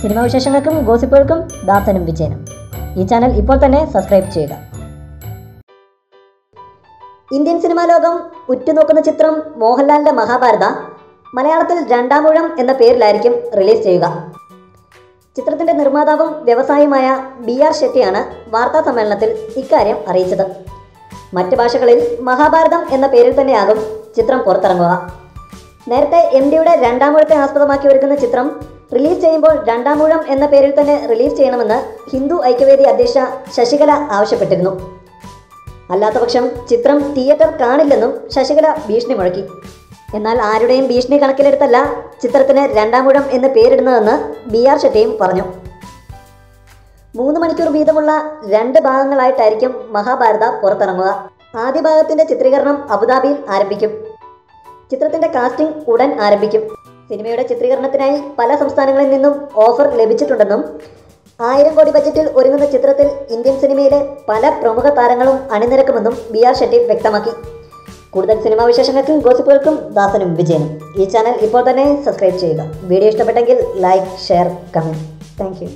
Cinema വിശേഷങ്ങൾക്കും ഗോസിപ്പുകൾക്കും ദാസനും വിജയനും. ഈ channel ഇപ്പോൾ തന്നെ സബ്സ്ക്രൈബ് ചെയ്യുക. ഇന്ത്യൻ സിനിമാ ലോകം ഉറ്റുനോക്കുന്ന ചിത്രം മോഹൻലാലിൻ്റെ മഹാഭാരത മലയാളത്തിൽ രണ്ടാമൂഴം എന്ന പേരിലായിരിക്കും റിലീസ് ചെയ്യുക. ചിത്രത്തിൻ്റെ നിർമ്മാതാവും വ്യവസായിയുമായ BR ഷെട്ടിയാണ് വാർത്താ സമ്മേളനത്തിൽ ഇക്കാര്യം അറിയിച്ചത്. മറ്റ് ഭാഷകളിൽ മഹാഭാരതം എന്ന പേരിൽ തന്നെയാകും ചിത്രം പുറത്തിറങ്ങുക. നേരത്തെ MDയുടെ രണ്ടാമൂഴത്തെ ആസ്പദമാക്കി ഒരുക്കുന്ന ചിത്രം റിലീസ് ചെയ്യുമ്പോൾ രണ്ടാമൂഴം എന്ന പേരിൽ തന്നെ റിലീസ് ചെയ്യണമെന്ന് ഹിന്ദു ഐക്യവേദി അധ്യക്ഷ ശശികല ആവശ്യപ്പെട്ടിരുന്നു. അല്ലാത്തപക്ഷം ചിത്രം തിയേറ്റർ കാണില്ലെന്നും ശശികല ഭീഷണി മുഴക്കി. എന്നാൽ ആരുടെയും ഭീഷണി കണക്കിലെടുത്തല്ല ചിത്രത്തിന് രണ്ടാമൂഴം എന്ന് പേരിടുന്നതെന്ന് BR ഷെട്ടിയും പറഞ്ഞു. 3 മണിക്കൂർ വീതമുള്ള 2 ഭാഗങ്ങളായിട്ടായിരിക്കും മഹാഭാരത പുറത്തിറങ്ങുക. ആദ്യ ഭാഗത്തിൻ്റെ ചിത്രീകരണം അബുദാബിയിൽ ആരംഭിക്കും. ചിത്രത്തിൻ്റെ കാസ്റ്റിംഗ് ഉടൻ ആരംഭിക്കും. സിനിമയുടെ ചിത്രീകരണത്തിനായി പല സംസ്ഥാനങ്ങളിൽ നിന്നും ഓഫർ ലഭിച്ചിട്ടുണ്ടെന്നും 1000 കോടി ബജറ്റിൽ ഒരുങ്ങുന്ന ചിത്രത്തിൽ ഇന്ത്യൻ സിനിമയിലെ പല പ്രമുഖ താരങ്ങളും അണിനിരക്കുമെന്നും BR ഷെട്ടി വ്യക്തമാക്കി. കൂടുതൽ സിനിമാ വിശേഷങ്ങൾക്കും ഗോസിപ്പുകൾക്കും ദാസനും വിജയനും. ഈ ചാനൽ ഇപ്പോൾ തന്നെ സബ്സ്ക്രൈബ് ചെയ്യുക. വീഡിയോ ഇഷ്ടപ്പെട്ടെങ്കിൽ like, share, comment. Thank you.